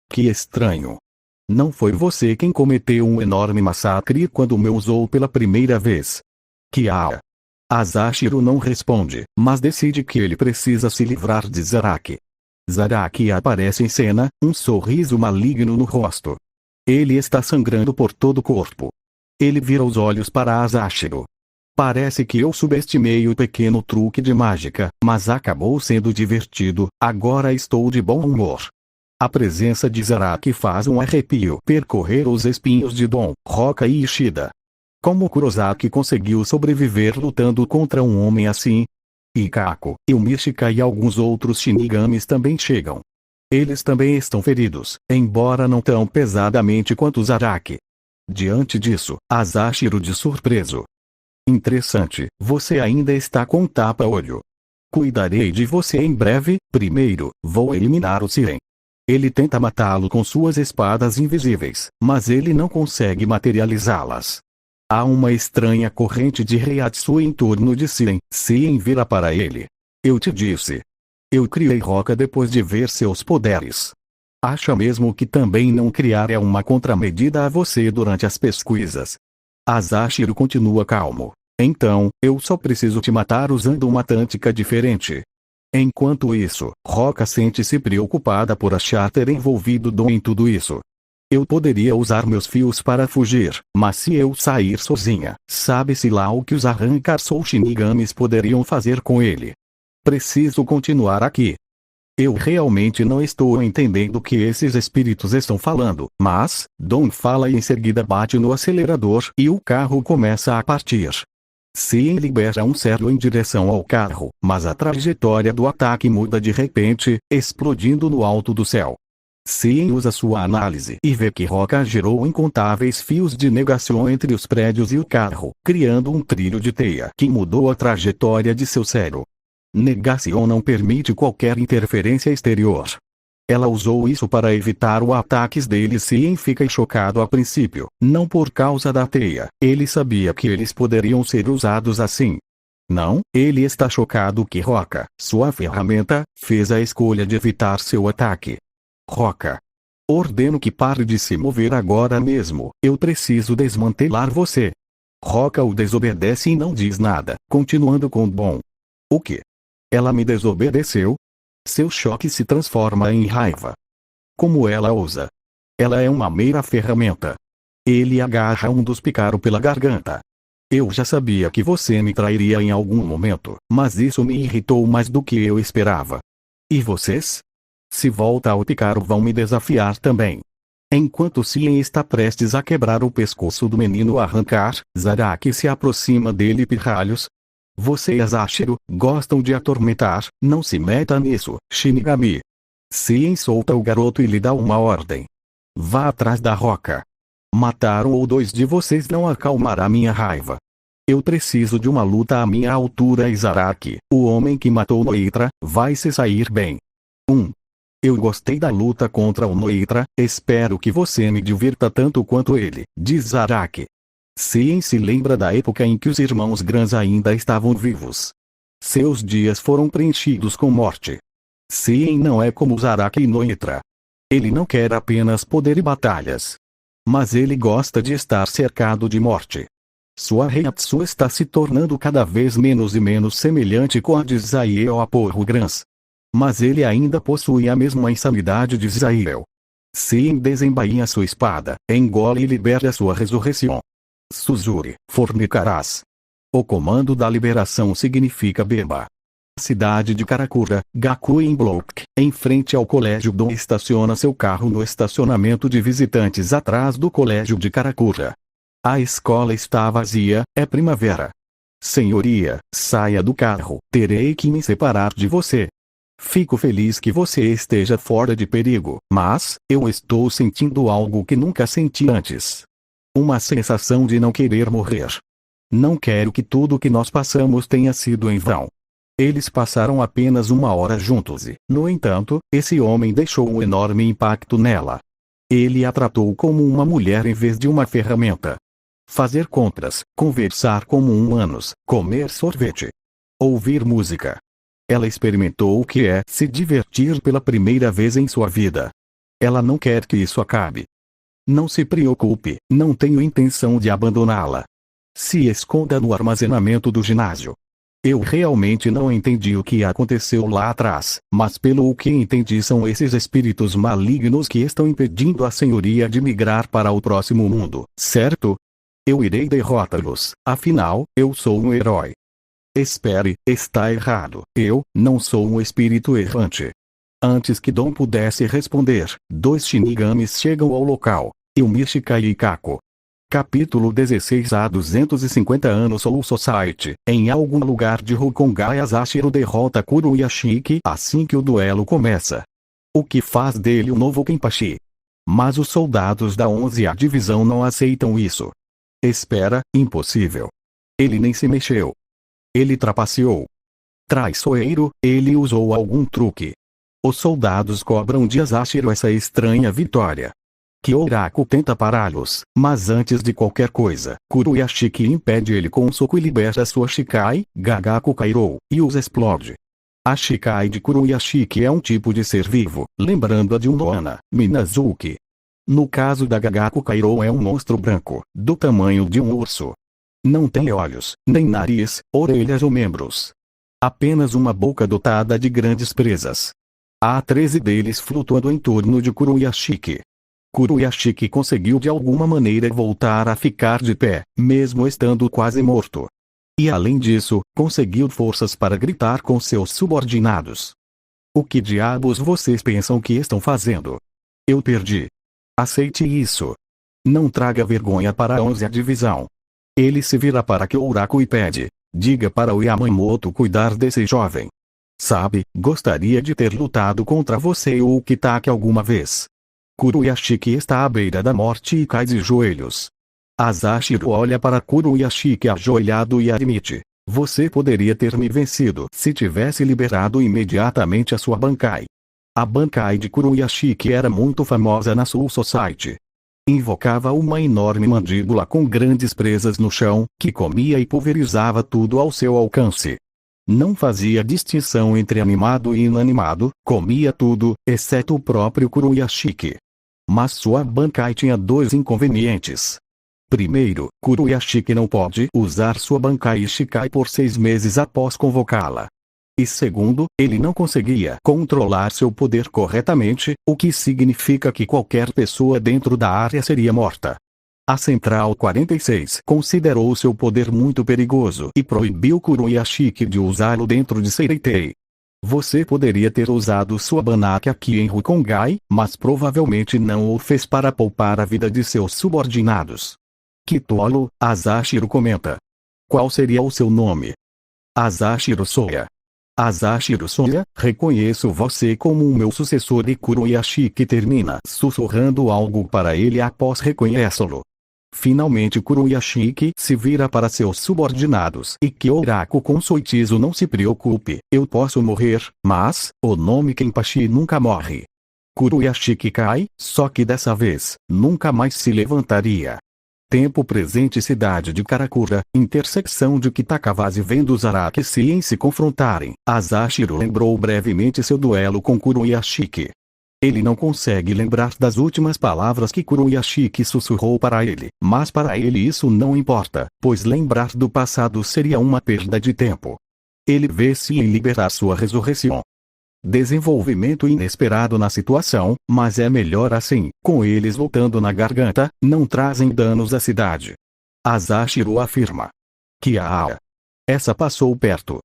Que estranho. Não foi você quem cometeu um enorme massacre quando me usou pela primeira vez. Asashiro não responde, mas decide que ele precisa se livrar de Zaraki. Zaraki aparece em cena, um sorriso maligno no rosto. Ele está sangrando por todo o corpo. Ele vira os olhos para Asashiro. Parece que eu subestimei o pequeno truque de mágica, mas acabou sendo divertido, agora estou de bom humor. A presença de Zaraki faz um arrepio percorrer os espinhos de Don, Roca e Ishida. Como Kurosaki conseguiu sobreviver lutando contra um homem assim? Ikako, Mishika e alguns outros Shinigamis também chegam. Eles também estão feridos, embora não tão pesadamente quanto Zaraki. Diante disso, Asashiro de surpreso. Interessante, você ainda está com tapa-olho. Cuidarei de você em breve, primeiro, vou eliminar o Siren. Ele tenta matá-lo com suas espadas invisíveis, mas ele não consegue materializá-las. Há uma estranha corrente de Reiatsu em torno de Siren. Sien vira para ele. Eu te disse. Eu criei Roca depois de ver seus poderes. Acha mesmo que também não criar é uma contramedida a você durante as pesquisas? Asashiro continua calmo. Então, eu só preciso te matar usando uma tática diferente. Enquanto isso, Roca sente-se preocupada por achar ter envolvido Dom em tudo isso. Eu poderia usar meus fios para fugir, mas se eu sair sozinha, sabe-se lá o que os Arrancar-Soul Shinigamis poderiam fazer com ele. Preciso continuar aqui. Eu realmente não estou entendendo o que esses espíritos estão falando, mas, Dom fala e em seguida bate no acelerador e o carro começa a partir. Sien libera um Serro em direção ao carro, mas a trajetória do ataque muda de repente, explodindo no alto do céu. Sien usa sua análise e vê que Roca gerou incontáveis fios de negação entre os prédios e o carro, criando um trilho de teia que mudou a trajetória de seu cérebro. Negação não permite qualquer interferência exterior. Ela usou isso para evitar os ataques dele. Sien fica chocado a princípio, não por causa da teia, ele sabia que eles poderiam ser usados assim. Não, ele está chocado que Roca, sua ferramenta, fez a escolha de evitar seu ataque. Roca. Ordeno que pare de se mover agora mesmo, eu preciso desmantelar você. Roca o desobedece e não diz nada, continuando com bom. O que? Ela me desobedeceu? Seu choque se transforma em raiva. Como ela ousa? Ela é uma mera ferramenta. Ele agarra um dos Picaro pela garganta. Eu já sabia que você me trairia em algum momento, mas isso me irritou mais do que eu esperava. E vocês? Se volta ao Picaro vão me desafiar também. Enquanto Sien está prestes a quebrar o pescoço do menino arrancar, Zaraki se aproxima dele e pirralhos. Você e Asashiro gostam de atormentar, não se meta nisso, Shinigami. Sien solta o garoto e lhe dá uma ordem. Vá atrás da Roca. Matar um ou dois de vocês não acalmará minha raiva. Eu preciso de uma luta à minha altura e Zaraki, o homem que matou Noitra, vai se sair bem. Eu gostei da luta contra o Noitra, espero que você me divirta tanto quanto ele, diz Zaraki. Sien se lembra da época em que os irmãos Grans ainda estavam vivos. Seus dias foram preenchidos com morte. Sien não é como Zaraki e Noitra. Ele não quer apenas poder e batalhas. Mas ele gosta de estar cercado de morte. Sua Reiatsu está se tornando cada vez menos e menos semelhante com a de Zael Aporro Grans. Mas ele ainda possui a mesma insanidade de Zael. Sien desembainha sua espada, engole e libera sua ressurreição. Suzuri, fornicarás. O comando da liberação significa beba. Cidade de Karakura, Gakuen Block, em frente ao Colégio Dom, estaciona seu carro no estacionamento de visitantes atrás do Colégio de Karakura. A escola está vazia, é primavera. Senhoria, saia do carro, terei que me separar de você. Fico feliz que você esteja fora de perigo, mas eu estou sentindo algo que nunca senti antes. Uma sensação de não querer morrer. Não quero que tudo o que nós passamos tenha sido em vão. Eles passaram apenas uma hora juntos e, no entanto, esse homem deixou um enorme impacto nela. Ele a tratou como uma mulher em vez de uma ferramenta. Fazer compras, conversar como humanos, comer sorvete. Ouvir música. Ela experimentou o que é se divertir pela primeira vez em sua vida. Ela não quer que isso acabe. Não se preocupe, não tenho intenção de abandoná-la. Se esconda no armazenamento do ginásio. Eu realmente não entendi o que aconteceu lá atrás, mas pelo que entendi são esses espíritos malignos que estão impedindo a senhoria de migrar para o próximo mundo, certo? Eu irei derrotá-los, afinal, eu sou um herói. Espere, está errado, eu não sou um espírito errante. Antes que Dom pudesse responder, dois Shinigamis chegam ao local, Yumishika e Kako. Capítulo 16. Há 250 anos Soul Society, em algum lugar de Hokongai, Asashiro derrota Kuruyashiki assim que o duelo começa. O que faz dele o novo Kenpachi. Mas os soldados da 11ª divisão não aceitam isso. Espera, impossível. Ele nem se mexeu. Ele trapaceou. Traiçoeiro, ele usou algum truque. Os soldados cobram de Asashiro essa estranha vitória. Kyoraku tenta pará-los, mas antes de qualquer coisa, Kuruyashiki impede ele com um soco e libera sua Shikai, Gagaku Kairou, e os explode. A Shikai de Kuruyashiki é um tipo de ser vivo, lembrando a de um Noana, Minazuki. No caso da Gagaku Kairou é um monstro branco, do tamanho de um urso. Não tem olhos, nem nariz, orelhas ou membros. Apenas uma boca dotada de grandes presas. Há 13 deles flutuando em torno de Kuruyashiki. Kuruyashiki conseguiu de alguma maneira voltar a ficar de pé, mesmo estando quase morto. E além disso, conseguiu forças para gritar com seus subordinados. O que diabos vocês pensam que estão fazendo? Eu perdi. Aceite isso. Não traga vergonha para a 11ª divisão. Ele se vira para Kyoraku e pede: diga para o Yamamoto cuidar desse jovem. Sabe, gostaria de ter lutado contra você ou o Kitake alguma vez. Kuroyashiki está à beira da morte e cai de joelhos. Asashiro olha para Kuroyashiki ajoelhado e admite: você poderia ter me vencido se tivesse liberado imediatamente a sua Bankai. A Bankai de Kuroyashiki era muito famosa na Soul Society. Invocava uma enorme mandíbula com grandes presas no chão, que comia e pulverizava tudo ao seu alcance. Não fazia distinção entre animado e inanimado, comia tudo, exceto o próprio Kuroyashiki. Mas sua Bankai tinha dois inconvenientes. Primeiro, Kuroyashiki não pode usar sua Bankai Ishikai por 6 meses após convocá-la. E segundo, ele não conseguia controlar seu poder corretamente, o que significa que qualquer pessoa dentro da área seria morta. A Central 46 considerou seu poder muito perigoso e proibiu Kuroyashiki de usá-lo dentro de Seireitei. Você poderia ter usado sua Banaki aqui em Rukongai, mas provavelmente não o fez para poupar a vida de seus subordinados. Que tolo, Asashiro comenta. Qual seria o seu nome? Asashiro Soya. Asashiro Soya, reconheço você como o meu sucessor. E Kuroyashiki termina sussurrando algo para ele após reconhecê-lo. Finalmente Kuroyashiki se vira para seus subordinados e Kyoraku com Soitizo: não se preocupe, eu posso morrer, mas o nome Kenpachi nunca morre. Kuroyashiki cai, só que dessa vez, nunca mais se levantaria. Tempo presente: cidade de Karakura, intersecção de Kitakawazi. Vendo os Araki Sien se confrontarem, Asashiro lembrou brevemente seu duelo com Kuroyashiki. Ele não consegue lembrar das últimas palavras que Kuroyashiki sussurrou para ele, mas para ele isso não importa, pois lembrar do passado seria uma perda de tempo. Ele vê-se em liberar sua ressurreição. Desenvolvimento inesperado na situação, mas é melhor assim. Com eles lutando na garganta, não trazem danos à cidade. Asashiro afirma. Kiaa. Essa passou perto.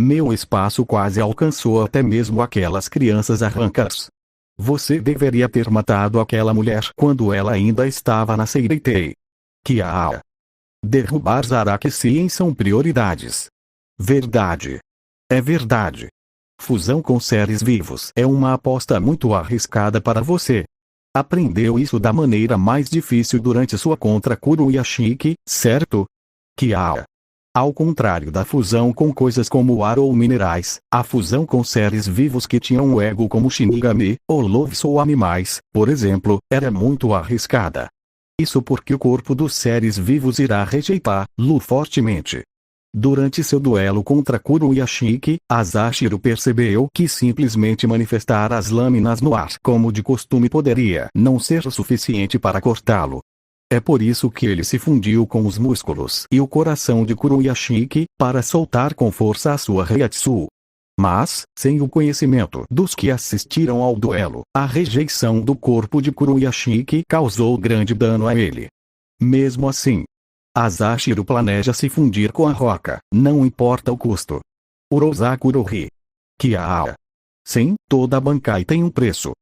Meu espaço quase alcançou até mesmo aquelas crianças arrancas. Você deveria ter matado aquela mulher quando ela ainda estava na Seireitei. Kiaa. Derrubar Zaraki Sien são prioridades. Verdade. É verdade. Fusão com seres vivos é uma aposta muito arriscada para você. Aprendeu isso da maneira mais difícil durante sua contra Kuroyashiki, certo? Kiaa. Ao contrário da fusão com coisas como ar ou minerais, a fusão com seres vivos que tinham um ego como Shinigami, ou lobos ou animais, por exemplo, era muito arriscada. Isso porque o corpo dos seres vivos irá rejeitá-lo fortemente. Durante seu duelo contra Kuroyashiki, Asashiro percebeu que simplesmente manifestar as lâminas no ar como de costume poderia não ser suficiente para cortá-lo. É por isso que ele se fundiu com os músculos e o coração de Kuroyashiki, para soltar com força a sua Reiatsu. Mas, sem o conhecimento dos que assistiram ao duelo, a rejeição do corpo de Kuroyashiki causou grande dano a ele. Mesmo assim, Asashiro planeja se fundir com a roca, não importa o custo. Urosaku Ri. Kiaa. Sim, toda Bankai tem um preço.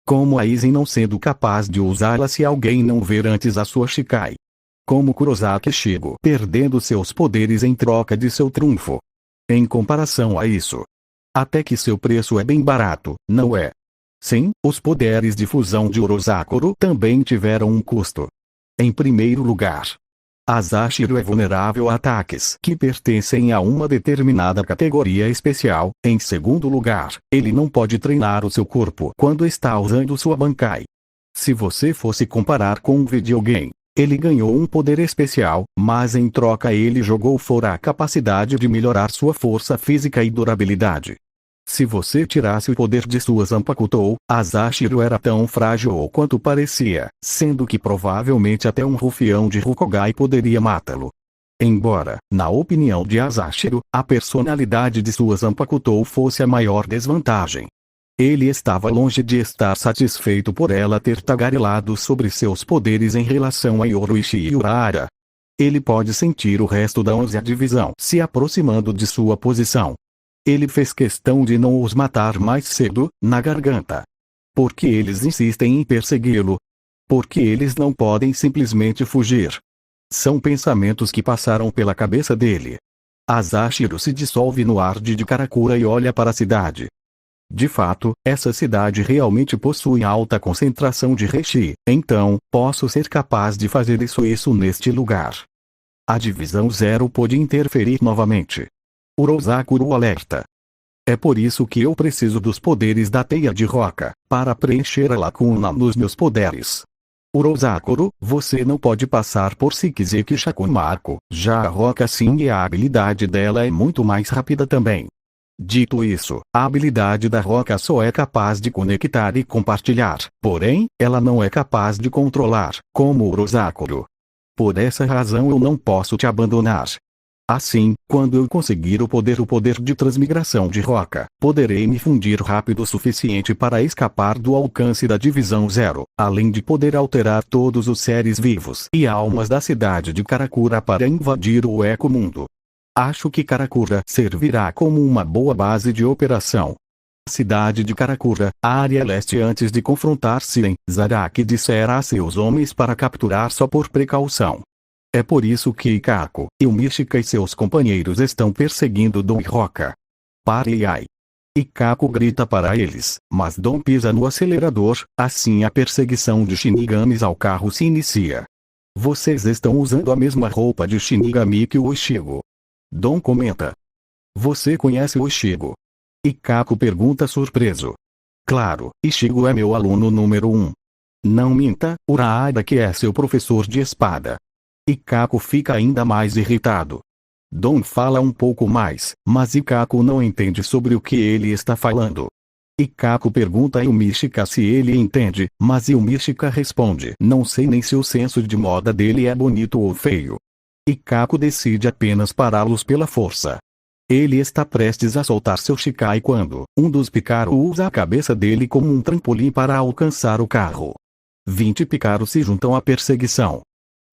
Como a Aizen não sendo capaz de usá-la se alguém não ver antes a sua Shikai. Como Kurosaki Shigo perdendo seus poderes em troca de seu trunfo. Em comparação a isso, até que seu preço é bem barato, não é? Sim, os poderes de fusão de Urosakuro também tiveram um custo. Em primeiro lugar, Asashiro é vulnerável a ataques que pertencem a uma determinada categoria especial. Em segundo lugar, ele não pode treinar o seu corpo quando está usando sua Bankai. Se você fosse comparar com um videogame, ele ganhou um poder especial, mas em troca ele jogou fora a capacidade de melhorar sua força física e durabilidade. Se você tirasse o poder de sua Zanpakutou, Asashiro era tão frágil quanto parecia, sendo que provavelmente até um rufião de Rukogai poderia matá-lo. Embora, na opinião de Asashiro, a personalidade de sua Zanpakutou fosse a maior desvantagem. Ele estava longe de estar satisfeito por ela ter tagarelado sobre seus poderes em relação a Yoruichi e Urahara. Ele pode sentir o resto da 11ª divisão se aproximando de sua posição. Ele fez questão de não os matar mais cedo, na garganta. Porque eles insistem em persegui-lo. Porque eles não podem simplesmente fugir. São pensamentos que passaram pela cabeça dele. Asashiro se dissolve no ar de Karakura e olha para a cidade. De fato, essa cidade realmente possui alta concentração de reishi, então, posso ser capaz de fazer isso neste lugar. A divisão 0 pode interferir novamente. Urosakuro alerta. É por isso que eu preciso dos poderes da teia de roca, para preencher a lacuna nos meus poderes. Urosakuro, você não pode passar por Shikizeki Shakumarco, já a roca sim e a habilidade dela é muito mais rápida também. Dito isso, a habilidade da roca só é capaz de conectar e compartilhar, porém, ela não é capaz de controlar, como Urosakuro. Por essa razão eu não posso te abandonar. Assim, quando eu conseguir o poder de transmigração de roca, poderei me fundir rápido o suficiente para escapar do alcance da divisão 0, além de poder alterar todos os seres vivos e almas da cidade de Karakura para invadir o Eco-mundo. Acho que Karakura servirá como uma boa base de operação. Cidade de Karakura, área leste. Antes de confrontar Siren, Zaraki dissera a seus homens para capturar só por precaução. É por isso que Ikako, Ilmishika e seus companheiros estão perseguindo Dom e Roca. Pare ai! Ikako grita para eles, mas Dom pisa no acelerador, assim a perseguição de Shinigamis ao carro se inicia. Vocês estão usando a mesma roupa de Shinigami que o Ishigo. Dom comenta. Você conhece o Ishigo? Ikako pergunta surpreso. Claro, Ishigo é meu aluno número 1. Não minta, Uraada que é seu professor de espada. Ikako fica ainda mais irritado. Dom fala um pouco mais, mas Ikako não entende sobre o que ele está falando. Ikako pergunta a Ilmishika se ele entende, mas Ilmishika responde: não sei nem se o senso de moda dele é bonito ou feio. Ikako decide apenas pará-los pela força. Ele está prestes a soltar seu Shikai quando um dos Picaro usa a cabeça dele como um trampolim para alcançar o carro. 20 Picaro se juntam à perseguição.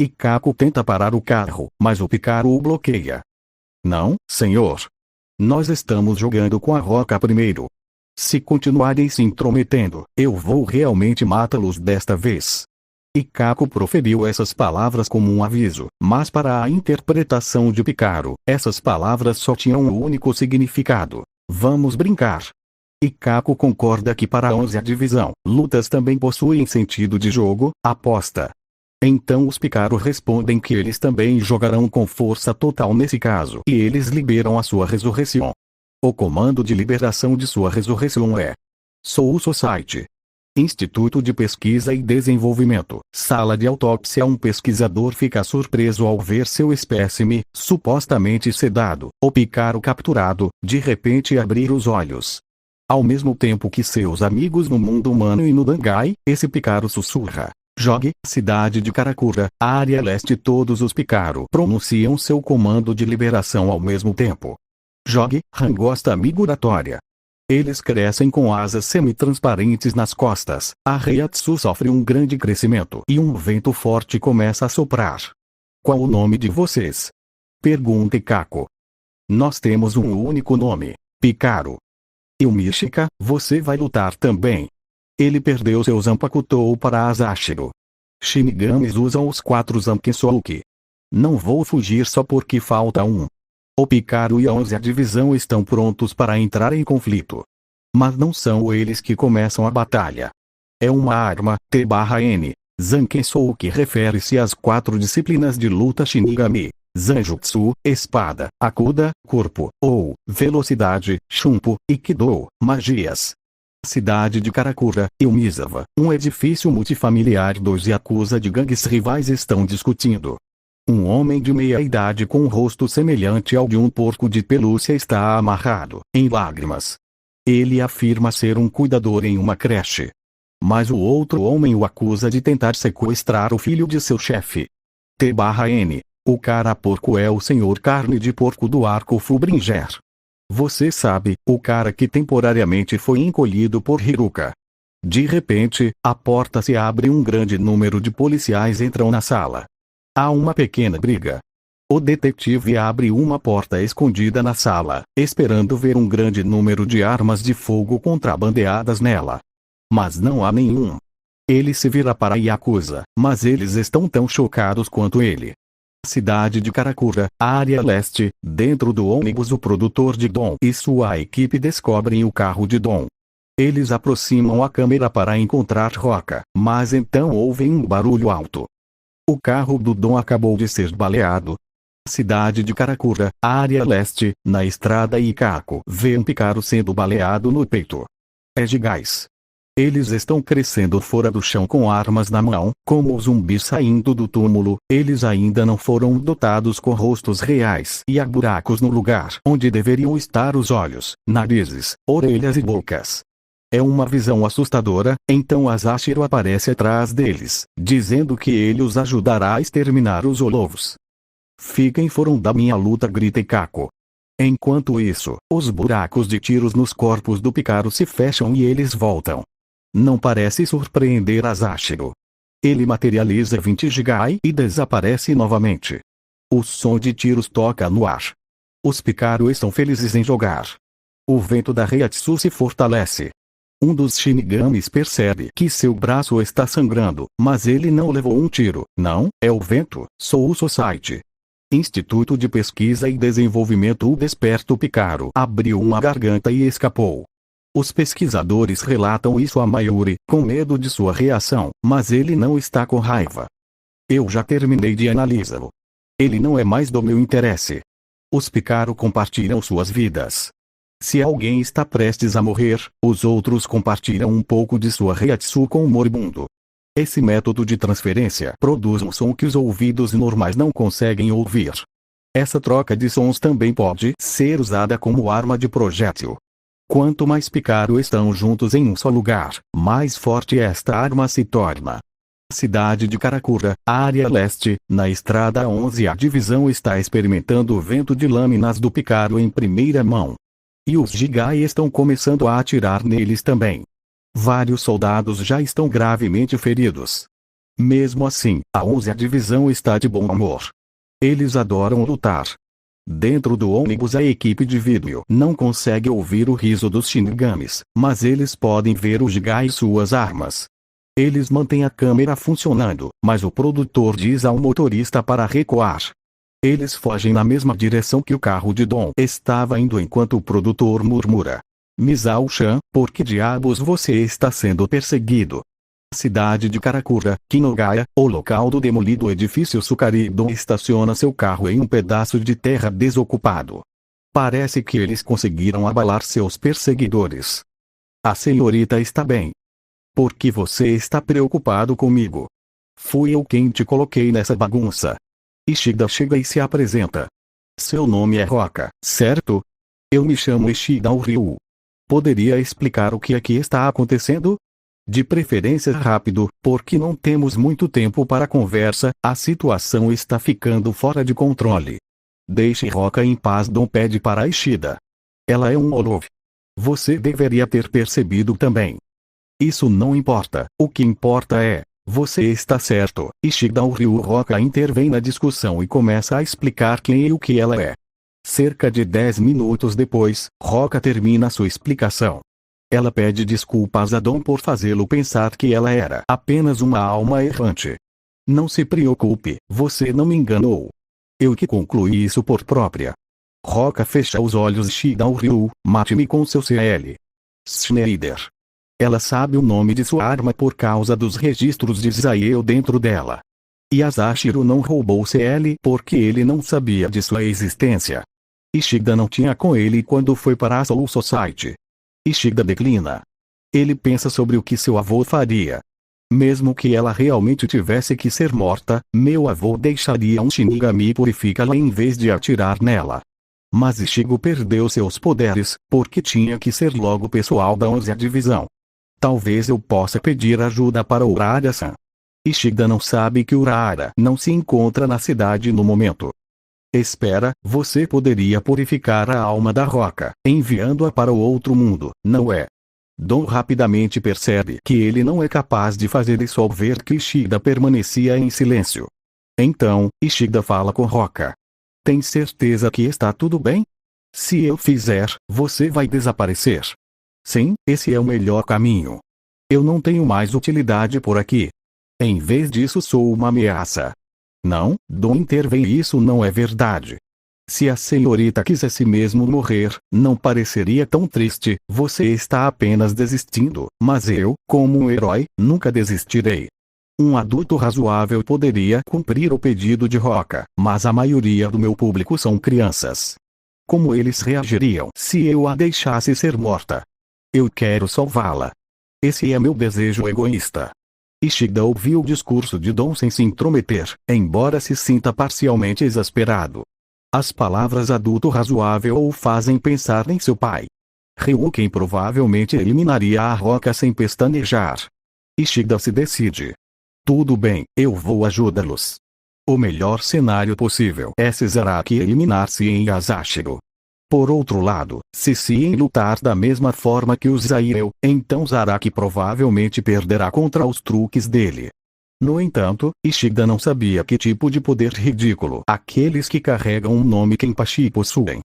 Ikako tenta parar o carro, mas o Picaro o bloqueia. Não, senhor. Nós estamos jogando com a roca primeiro. Se continuarem se intrometendo, eu vou realmente matá-los desta vez. Ikako proferiu essas palavras como um aviso, mas para a interpretação de Picaro, essas palavras só tinham um único significado: vamos brincar. Ikako concorda que para a 11ª divisão, lutas também possuem sentido de jogo, aposta. Então os Picaro respondem que eles também jogarão com força total nesse caso e eles liberam a sua ressurreição. O comando de liberação de sua ressurreição é Soul Society. Instituto de Pesquisa e Desenvolvimento, sala de autópsia. Um pesquisador fica surpreso ao ver seu espécime, supostamente sedado, ou Picaro capturado, de repente abrir os olhos. Ao mesmo tempo que seus amigos no mundo humano e no Dangai, esse Picaro sussurra. Jogue, cidade de Karakura, área leste. Todos os Picaro pronunciam seu comando de liberação ao mesmo tempo. Jogue, rangosta migratória. Eles crescem com asas semi-transparentes nas costas. A Reiatsu sofre um grande crescimento e um vento forte começa a soprar. Qual o nome de vocês? Pergunta Ikako. Nós temos um único nome: Picaro. Ilmishika, você vai lutar também. Ele perdeu seu Zanpakutou para Asashiro. Shinigamis usam os 4 Zankensouki. Não vou fugir só porque falta um. O Picaro e a 11ª divisão estão prontos para entrar em conflito. Mas não são eles que começam a batalha. É uma arma, T/N. Zankensouki refere-se às 4 disciplinas de luta Shinigami: Zanjutsu, espada, Akuda, corpo, ou velocidade, Shunpo, e Kido, magias. Cidade de Karakura, Ilmizawa, um edifício multifamiliar. 2 yakuza de gangues rivais estão discutindo. Um homem de meia-idade com um rosto semelhante ao de um porco de pelúcia está amarrado, em lágrimas. Ele afirma ser um cuidador em uma creche. Mas o outro homem o acusa de tentar sequestrar o filho de seu chefe. T/N. O cara porco é o senhor carne de porco do arco Fubringer. Você sabe, o cara que temporariamente foi encolhido por Hiruka. De repente, a porta se abre e um grande número de policiais entram na sala. Há uma pequena briga. O detetive abre uma porta escondida na sala, esperando ver um grande número de armas de fogo contrabandeadas nela. Mas não há nenhum. Ele se vira para a Yakuza, mas eles estão tão chocados quanto ele. Cidade de Karakura, área leste. Dentro do ônibus, o produtor de Dom e sua equipe descobrem o carro de Dom. Eles aproximam a câmera para encontrar Roca, mas então ouvem um barulho alto. O carro do Dom acabou de ser baleado. Cidade de Karakura, área leste. Na estrada, Ikako vê um Picaro sendo baleado no peito. É de gás. Eles estão crescendo fora do chão com armas na mão, como zumbis saindo do túmulo. Eles ainda não foram dotados com rostos reais e há buracos no lugar onde deveriam estar os olhos, narizes, orelhas e bocas. É uma visão assustadora. Então Asashiro aparece atrás deles, dizendo que ele os ajudará a exterminar os Olobos. Fiquem fora da minha luta, grita Ikako. Enquanto isso, os buracos de tiros nos corpos do Picaro se fecham e eles voltam. Não parece surpreender Asashiro. Ele materializa 20 Jigai e desaparece novamente. O som de tiros toca no ar. Os Picaro estão felizes em jogar. O vento da Reiatsu se fortalece. Um dos Shinigamis percebe que seu braço está sangrando, mas ele não levou um tiro. Não, é o vento. Soul Society. Instituto de Pesquisa e Desenvolvimento. O desperto Picaro abriu uma garganta e escapou. Os pesquisadores relatam isso a Mayuri, com medo de sua reação, mas ele não está com raiva. Eu já terminei de analisá-lo. Ele não é mais do meu interesse. Os Picaro compartilham suas vidas. Se alguém está prestes a morrer, os outros compartilham um pouco de sua Reiatsu com o moribundo. Esse método de transferência produz um som que os ouvidos normais não conseguem ouvir. Essa troca de sons também pode ser usada como arma de projétil. Quanto mais Picaro estão juntos em um só lugar, mais forte esta arma se torna. Cidade de Karakura, área leste. Na estrada 11, a divisão está experimentando o vento de lâminas do Picaro em primeira mão. E os Jigai estão começando a atirar neles também. Vários soldados já estão gravemente feridos. Mesmo assim, a 11ª divisão está de bom humor. Eles adoram lutar. Dentro do ônibus, a equipe de vídeo não consegue ouvir o riso dos Shinigamis, mas eles podem ver o Jigai e suas armas. Eles mantêm a câmera funcionando, mas o produtor diz ao motorista para recuar. Eles fogem na mesma direção que o carro de Dom estava indo enquanto o produtor murmura: Misao-chan, por que diabos você está sendo perseguido? Cidade de Karakura, Kinogaya, o local do demolido edifício Sukaridon estaciona seu carro em um pedaço de terra desocupado. Parece que eles conseguiram abalar seus perseguidores. A senhorita está bem. Por que você está preocupado comigo? Fui eu quem te coloquei nessa bagunça. Ishida chega e se apresenta. Seu nome é Roca, certo? Eu me chamo Ishida Ryu. Poderia explicar o que aqui está acontecendo? De preferência rápido, porque não temos muito tempo para conversa. A situação está ficando fora de controle. Deixe Roca em paz, Dom pede para Ishida. Ela é um Olov. Você deveria ter percebido também. Isso não importa, o que importa é: você está certo. Ishida Ryu. Roca intervém na discussão e começa a explicar quem e o que ela é. Cerca de 10 minutos depois, Roca termina sua explicação. Ela pede desculpas a Dom por fazê-lo pensar que ela era apenas uma alma errante. Não se preocupe, você não me enganou. Eu que concluí isso por própria. Roca fecha os olhos. Ishida Ryu, mate-me com seu CL. Schneider. Ela sabe o nome de sua arma por causa dos registros de Israel dentro dela. E Asashiro não roubou o CL porque ele não sabia de sua existência. Ishida não tinha com ele quando foi para a Soul Society. Ishida declina. Ele pensa sobre o que seu avô faria. Mesmo que ela realmente tivesse que ser morta, meu avô deixaria um Shinigami purificá-la em vez de atirar nela. Mas Ichigo perdeu seus poderes, porque tinha que ser logo pessoal da 11ª divisão. Talvez eu possa pedir ajuda para Urarara-san. Ishida não sabe que Urara não se encontra na cidade no momento. Espera, você poderia purificar a alma da Roca, enviando-a para o outro mundo, não é? Dom rapidamente percebe que ele não é capaz de fazer isso ao ver que Ishida permanecia em silêncio. Então, Ishida fala com Roca. Tem certeza que está tudo bem? Se eu fizer, você vai desaparecer. Sim, esse é o melhor caminho. Eu não tenho mais utilidade por aqui. Em vez disso, sou uma ameaça. Não, Dom interveio, isso não é verdade. Se a senhorita quisesse mesmo morrer, não pareceria tão triste, você está apenas desistindo, mas eu, como um herói, nunca desistirei. Um adulto razoável poderia cumprir o pedido de Roca, mas a maioria do meu público são crianças. Como eles reagiriam se eu a deixasse ser morta? Eu quero salvá-la. Esse é meu desejo egoísta. Ishida ouviu o discurso de Dom sem se intrometer, embora se sinta parcialmente exasperado. As palavras adulto razoável o fazem pensar em seu pai. Ryuken provavelmente eliminaria a Roca sem pestanejar. Ishida se decide. Tudo bem, eu vou ajudá-los. O melhor cenário possível é se Zaraki eliminar-se em Yasashiro. Por outro lado, se Sien lutar da mesma forma que o Zaireu, então Zaraki provavelmente perderá contra os truques dele. No entanto, Ishida não sabia que tipo de poder ridículo aqueles que carregam um nome Kenpachi possuem.